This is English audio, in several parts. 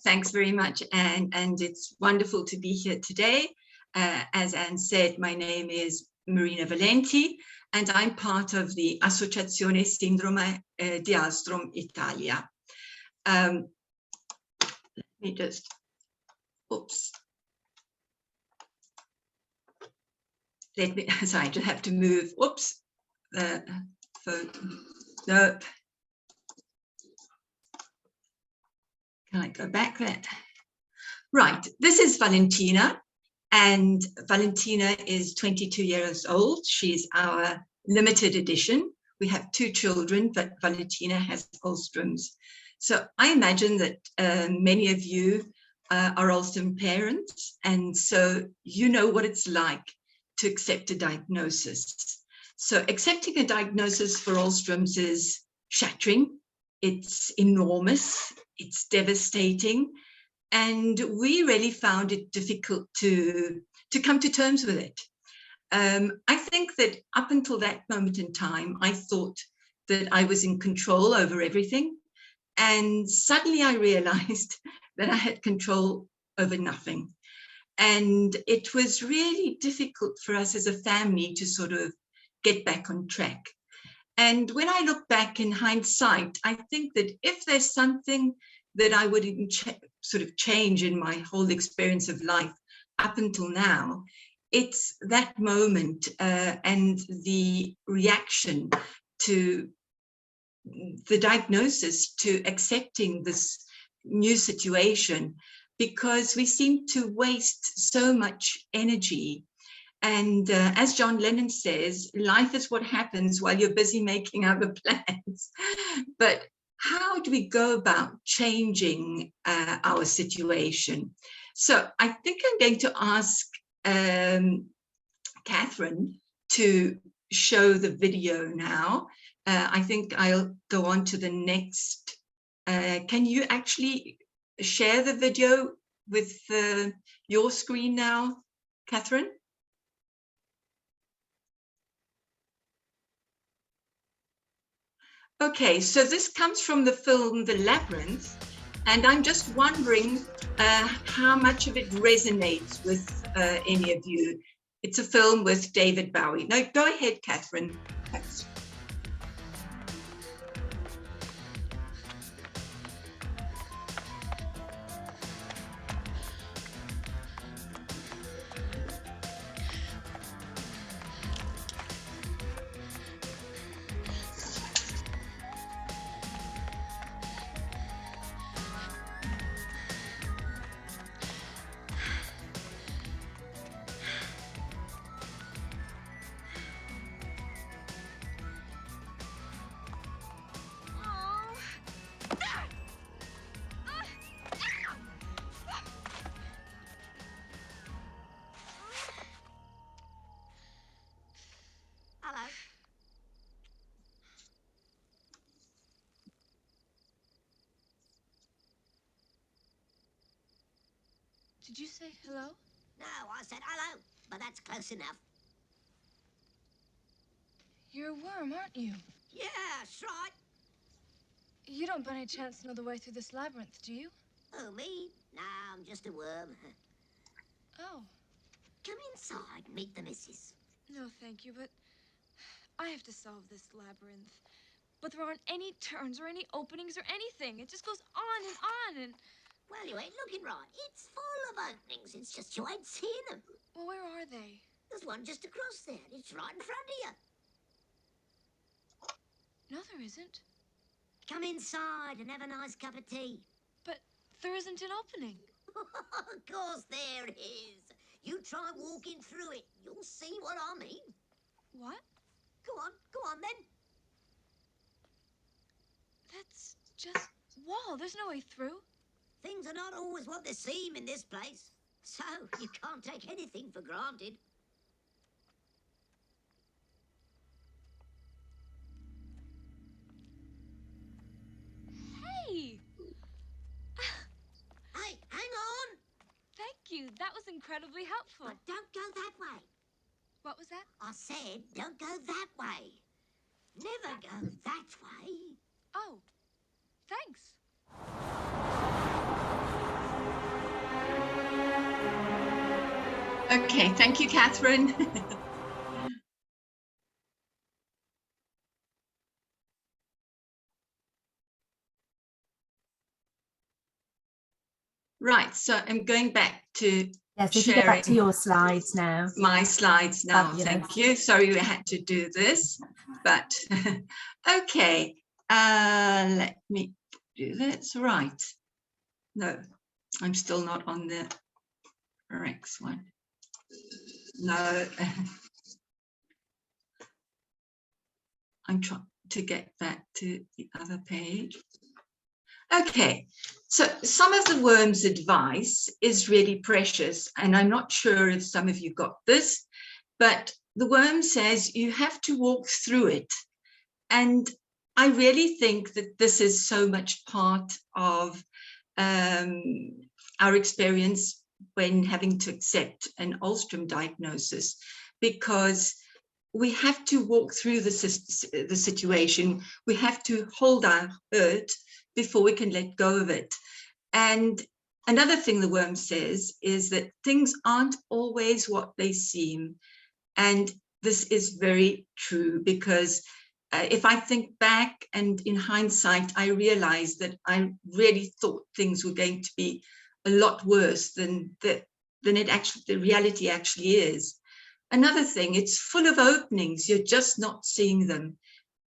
Thanks very much, Anne, and it's wonderful to be here today. As Anne said, my name is Marina Valenti, and I'm part of the Alström Syndrome di Alström, Italia. Let me just, oops. Sorry, I just have to move, oops, the phone, nope. Can I go back there? Right, this is Valentina, and Valentina is 22 years old. She's our limited edition. We have 2 children, but Valentina has Alström's. So I imagine that many of you are Alström parents, and so you know what it's like to accept a diagnosis. So accepting a diagnosis for Alström's is shattering. It's enormous. It's devastating, and we really found it difficult to come to terms with it. I think that up until that moment in time, I thought that I was in control over everything, and suddenly I realized that I had control over nothing. And it was really difficult for us as a family to sort of get back on track. And when I look back in hindsight, I think that if there's something that I would sort of change in my whole experience of life up until now, it's that moment and the reaction to the diagnosis, to accepting this new situation, because we seem to waste so much energy. And as John Lennon says, life is what happens while you're busy making other plans. But how do we go about changing our situation? So I think I'm going to ask Catherine to show the video now. I think I'll go on to the next. Can you actually share the video with your screen now, Catherine? Okay, so this comes from the film The Labyrinth, and I'm just wondering how much of it resonates with any of you. It's a film with David Bowie. No, go ahead, Catherine. Thanks. Did you say hello? No, I said hello, but that's close enough. You're a worm, aren't you? Yeah, that's right. You don't by any chance know the way through this labyrinth, do you? Oh, me? No, I'm just a worm. Oh. Come inside, meet the missus. No, thank you, but I have to solve this labyrinth. But there aren't any turns or any openings or anything. It just goes on and on and... Well, you ain't looking right. It's full of openings. It's just you ain't seeing them. Well, where are they? There's one just across there. It's right in front of you. No, there isn't. Come inside and have a nice cup of tea. But there isn't an opening. Of course there is. You try walking through it. You'll see what I mean. What? Go on then. That's just wall. There's no way through. Things are not always what they seem in this place. So, you can't take anything for granted. Hey! Hey, hang on! Thank you. That was incredibly helpful. But don't go that way. What was that? I said, don't go that way. Never go that way. Oh, thanks. Okay, thank you, Catherine. Right, so I'm going back to Yes, if you go back to your slides now. My slides now, Fabulous. Thank you. Sorry we had to do this, but okay. Let me do this, right. No, I'm still not on the Rex one. No, I'm trying to get back to the other page. Okay, so some of the worm's advice is really precious, and I'm not sure if some of you got this, but the worm says you have to walk through it. And I really think that this is so much part of our experience when having to accept an Alström diagnosis, because we have to walk through the situation. We have to hold our hurt before we can let go of it. And another thing the worm says is that things aren't always what they seem. And this is very true, because if I think back and in hindsight, I realized that I really thought things were going to be a lot worse than the reality actually is. Another thing, it's full of openings, you're just not seeing them.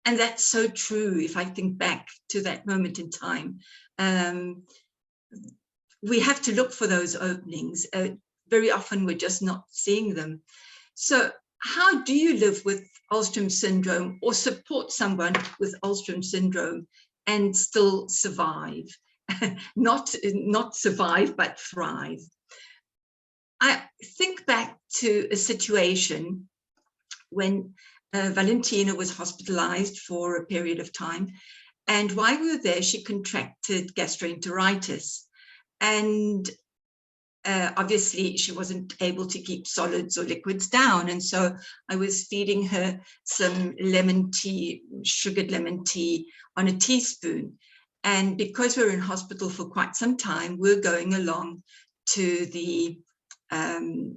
And that's so true if I think back to that moment in time. We have to look for those openings. Very often we're just not seeing them. So how do you live with Alström syndrome or support someone with Alström syndrome and still survive? not survive, but thrive. I think back to a situation when Valentina was hospitalized for a period of time. And while we were there, she contracted gastroenteritis. And obviously, she wasn't able to keep solids or liquids down. And so I was feeding her some lemon tea, sugared lemon tea on a teaspoon. And because we were in hospital for quite some time, we were going along to the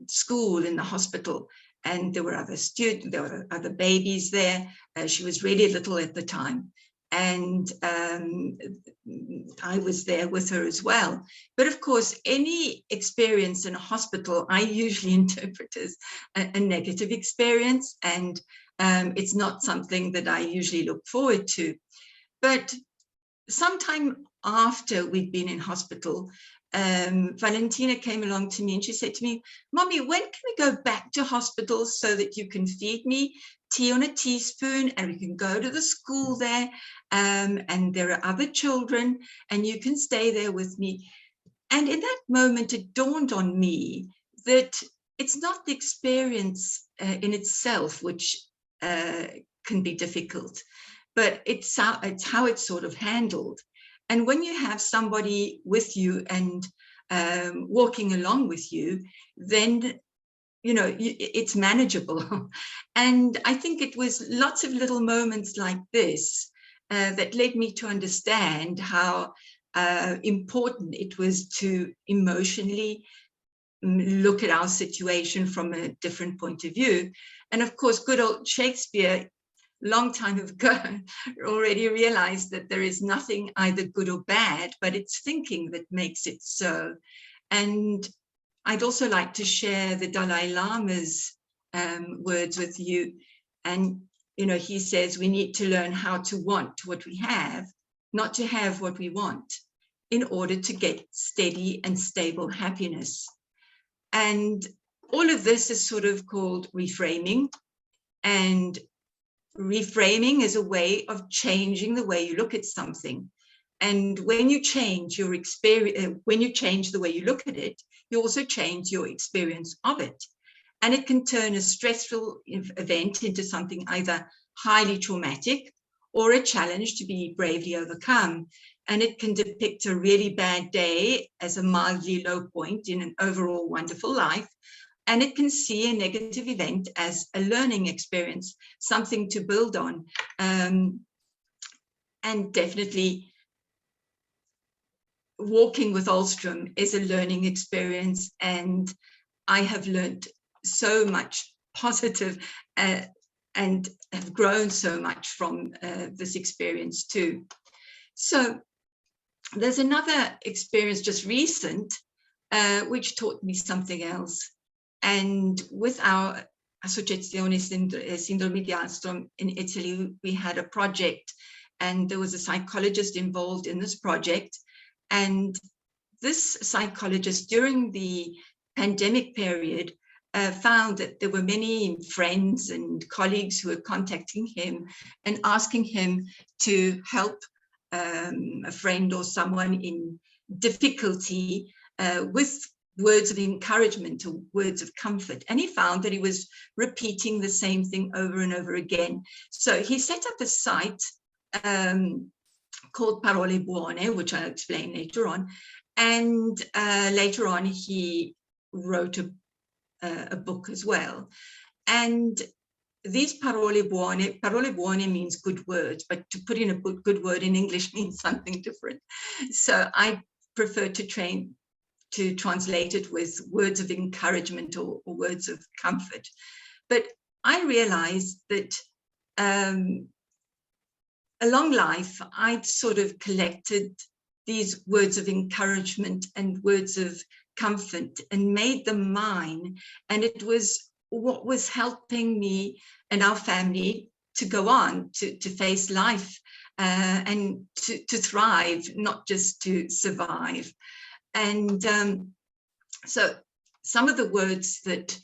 school in the hospital, and there were other students, there were other babies there. She was really little at the time, and I was there with her as well. But of course, any experience in a hospital, I usually interpret as a negative experience, and it's not something that I usually look forward to. But sometime after we'd been in hospital, Valentina came along to me and she said to me, "Mommy, when can we go back to hospital so that you can feed me tea on a teaspoon and we can go to the school there, and there are other children and you can stay there with me?" And in that moment, it dawned on me that it's not the experience in itself which can be difficult, but it's how it's sort of handled. And when you have somebody with you and walking along with you, then it's manageable. And I think it was lots of little moments like this that led me to understand how important it was to emotionally look at our situation from a different point of view. And of course, good old Shakespeare, long time ago, already realized that there is nothing either good or bad, but it's thinking that makes it so. And I'd also like to share the Dalai Lama's words with you. And, he says we need to learn how to want what we have, not to have what we want, in order to get steady and stable happiness. And all of this is sort of called reframing. And reframing is a way of changing the way you look at something. And when you change your experience, when you change the way you look at it, you also change your experience of it. And it can turn a stressful event into something either highly traumatic or a challenge to be bravely overcome. And it can depict a really bad day as a mildly low point in an overall wonderful life. And it can see a negative event as a learning experience, something to build on. And definitely walking with Alström is a learning experience. And I have learned so much positive and have grown so much from this experience too. So there's another experience just recent, which taught me something else. And with our Associazione Syndrome di Alström in Italy, we had a project, and there was a psychologist involved in this project. And this psychologist, during the pandemic period, found that there were many friends and colleagues who were contacting him and asking him to help a friend or someone in difficulty with words of encouragement or words of comfort. And he found that he was repeating the same thing over and over again. So he set up a site called Parole Buone, which I'll explain later on. And later on, he wrote a book as well. And these parole buone means good words, but to put in a good word in English means something different. So I prefer to translate it with words of encouragement or words of comfort. But I realized that along life, I'd sort of collected these words of encouragement and words of comfort and made them mine. And it was what was helping me and our family to go on, to face life and to thrive, not just to survive. And so some of the words that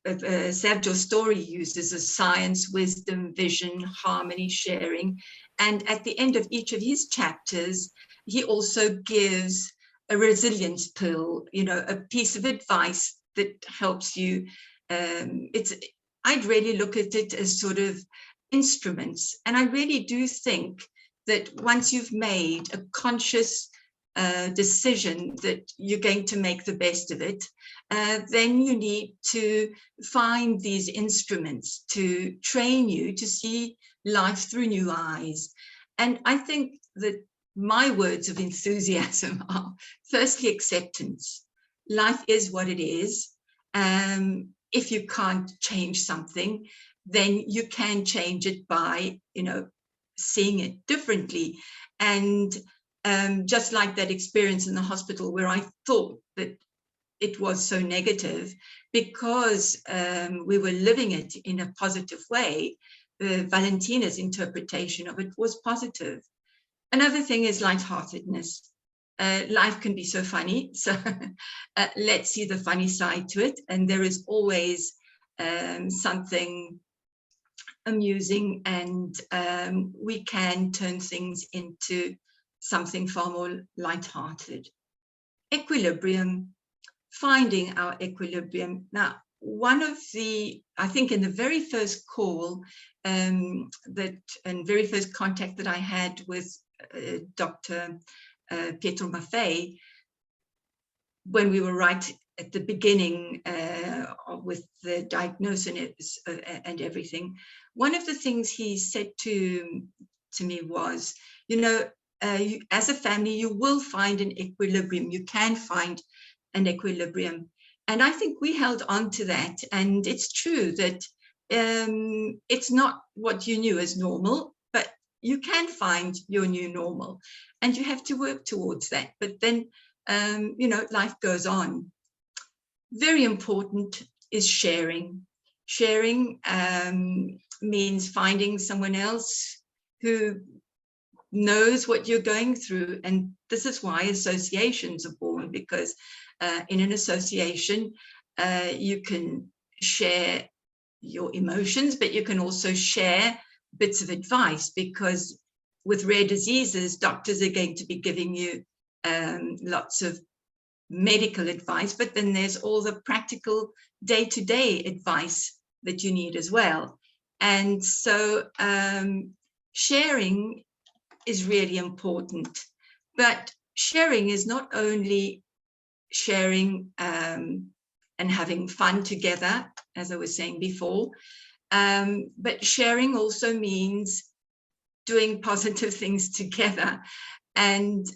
Sergio's story uses are science, wisdom, vision, harmony, sharing. And at the end of each of his chapters, he also gives a resilience pill, you know, a piece of advice that helps you. I'd really look at it as sort of instruments. And I really do think that once you've made a conscious decision that you're going to make the best of it, then you need to find these instruments to train you to see life through new eyes. And I think that my words of enthusiasm are firstly acceptance. Life is what it is. If you can't change something, then you can change it by, you know, seeing it differently. And just like that experience in the hospital where I thought that it was so negative, because we were living it in a positive way, Valentina's interpretation of it was positive. Another thing is light-heartedness. Life can be so funny, so let's see the funny side to it. And there is always something amusing, and we can turn things into something far more light-hearted. Equilibrium, finding our equilibrium. Now, one of the, I think in the very first call and very first contact that I had with Dr. Pietro Maffei, when we were right at the beginning with the diagnosis and everything, one of the things he said to me was, you know, as a family, you will find an equilibrium. You can find an equilibrium. And I think we held on to that. And it's true that it's not what you knew as normal, but you can find your new normal and you have to work towards that. But then, you know, life goes on. Very important is sharing. Sharing means finding someone else who knows what you're going through. And this is why associations are born, because in an association, you can share your emotions, but you can also share bits of advice, because with rare diseases, doctors are going to be giving you lots of medical advice, but then there's all the practical day-to-day advice that you need as well. And so sharing is really important, but sharing is not only sharing and having fun together, as I was saying before, but sharing also means doing positive things together. And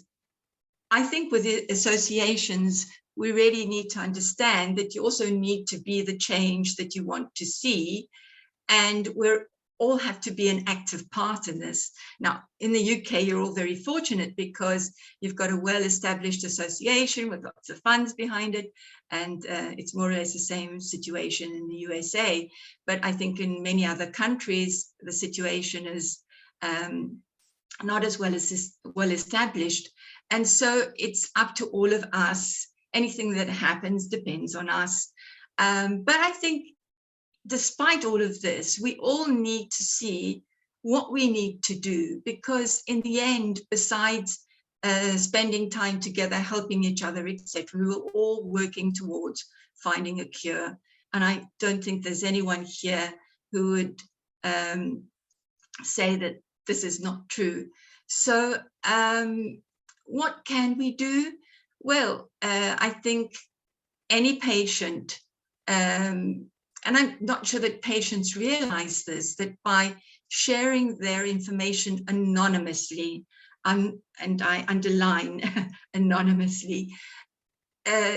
I think with the associations, we really need to understand that you also need to be the change that you want to see. And we're all have to be an active part in this. Now, in the UK, you're all very fortunate because you've got a well-established association with lots of funds behind it, and it's more or less the same situation in the USA. But I think in many other countries, the situation is not as well established. And so it's up to all of us. Anything that happens depends on us. But I think despite all of this, we all need to see what we need to do, because in the end, besides spending time together, helping each other, etc., we were all working towards finding a cure. And I don't think there's anyone here who would say that this is not true. So what can we do? Well, I think any patient, and I'm not sure that patients realize this, that by sharing their information anonymously, and I underline anonymously,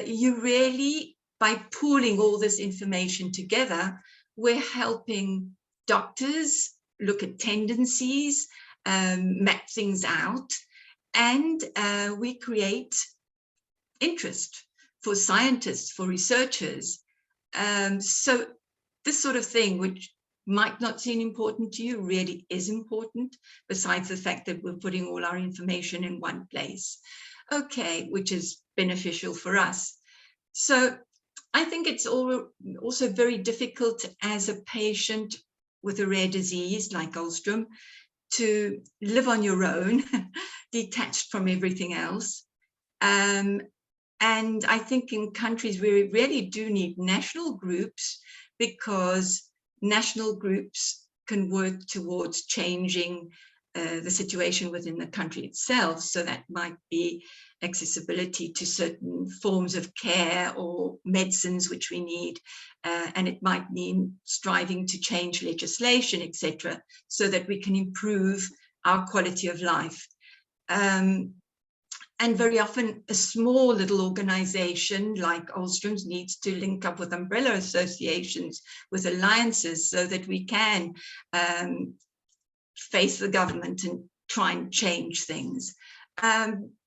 you really, by pooling all this information together, we're helping doctors look at tendencies, map things out, and we create interest for scientists, for researchers. So this sort of thing, which might not seem important to you, really is important, besides the fact that we're putting all our information in one place, okay, which is beneficial for us. So I think it's also very difficult as a patient with a rare disease like Alström to live on your own, detached from everything else. And I think in countries where we really do need national groups, because national groups can work towards changing the situation within the country itself. So that might be accessibility to certain forms of care or medicines which we need. And it might mean striving to change legislation, etc., so that we can improve our quality of life. And very often a small little organization like Alström's needs to link up with umbrella associations, with alliances, so that we can face the government and try and change things.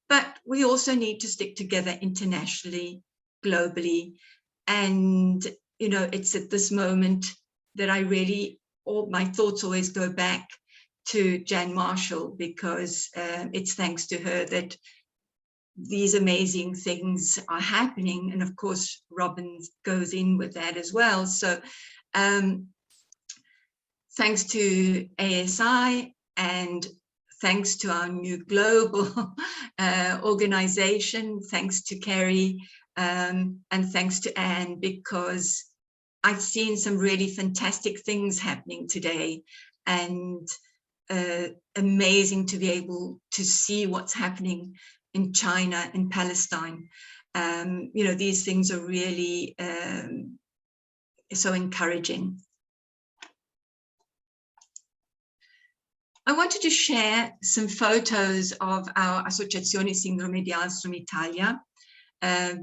But we also need to stick together internationally, globally. And, you know, it's at this moment that I really, all my thoughts always go back to Jan Marshall, because it's thanks to her that these amazing things are happening. And of course, Robin goes in with that as well. So thanks to ASI and thanks to our new global organization, thanks to Kerry, and thanks to Anne, because I've seen some really fantastic things happening today, and amazing to be able to see what's happening in China and Palestine. You know, these things are really so encouraging. I wanted to share some photos of our Associazione Syndrome di Alström Italia,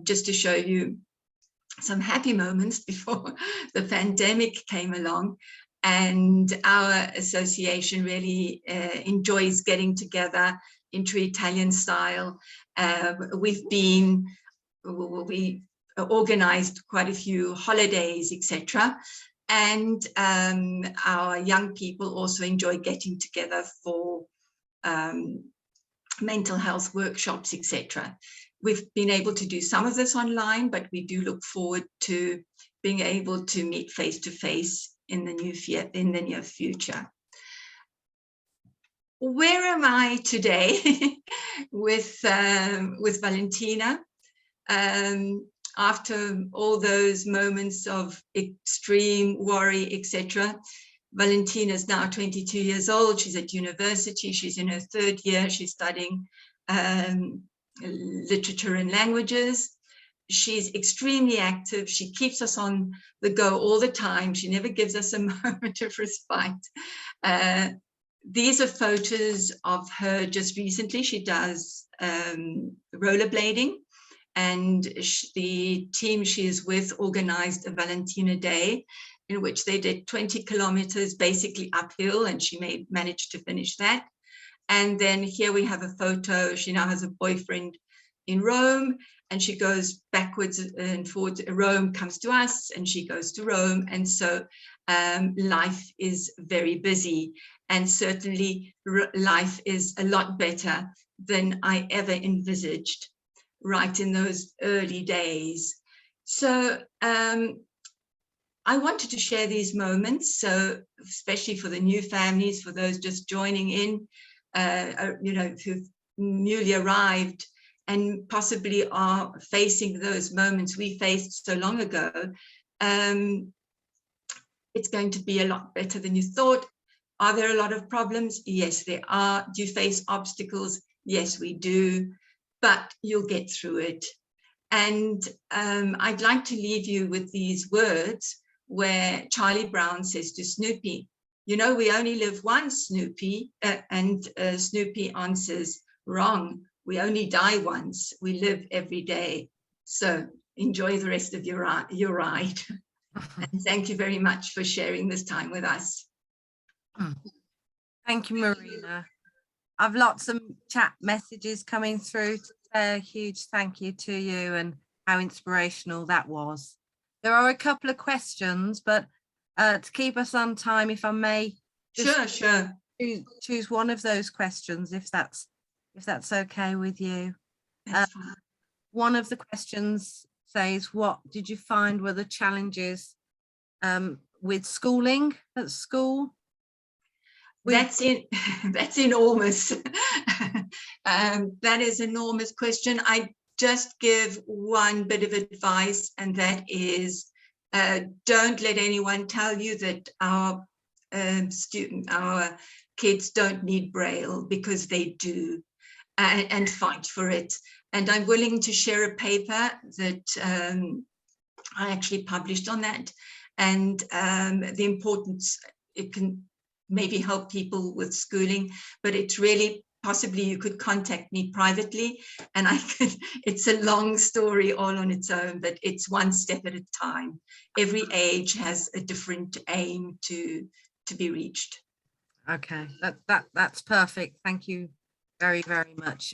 just to show you some happy moments before the pandemic came along. And our association really enjoys getting together into Italian style. We organized quite a few holidays, etc. And our young people also enjoy getting together for mental health workshops, etc. We've been able to do some of this online, but we do look forward to being able to meet face to face in the near future. Where am I today with Valentina? After all those moments of extreme worry, etc. Valentina is now 22 years old. She's at university. She's in her third year. She's studying literature and languages. She's extremely active. She keeps us on the go all the time. She never gives us a moment of respite. These are photos of her just recently. She does rollerblading, and the team she is with organized a Valentina Day in which they did 20 kilometers basically uphill, and she managed to finish that. And then here we have a photo. She now has a boyfriend in Rome, and she goes backwards and forwards. Rome comes to us, and she goes to Rome. And so life is very busy, and certainly life is a lot better than I ever envisaged right in those early days. So I wanted to share these moments, so especially for the new families, for those just joining in, who've newly arrived and possibly are facing those moments we faced so long ago. It's going to be a lot better than you thought. Are there a lot of problems? Yes, there are. Do you face obstacles? Yes, we do, but you'll get through it. And I'd like to leave you with these words where Charlie Brown says to Snoopy, you know, we only live once, Snoopy. And Snoopy answers, wrong. We only die once. We live every day. So enjoy the rest of your ride. And thank you very much for sharing this time with us. Thank you, Marina. I've lots of chat messages coming through. A huge thank you to you, and how inspirational that was. There are a couple of questions, but to keep us on time, if I may, Sure. Choose one of those questions, if that's okay with you. One of the questions says, what did you find were the challenges with schooling at school? That's enormous. That is an enormous question. I just give one bit of advice, and that is don't let anyone tell you that our kids don't need Braille, because they do, and fight for it. And I'm willing to share a paper that I actually published on that, and the importance. It can maybe help people with schooling, but it's really possibly you could contact me privately, and it's a long story all on its own, but it's one step at a time. Every age has a different aim to be reached. Okay, that's perfect. Thank you very, very much.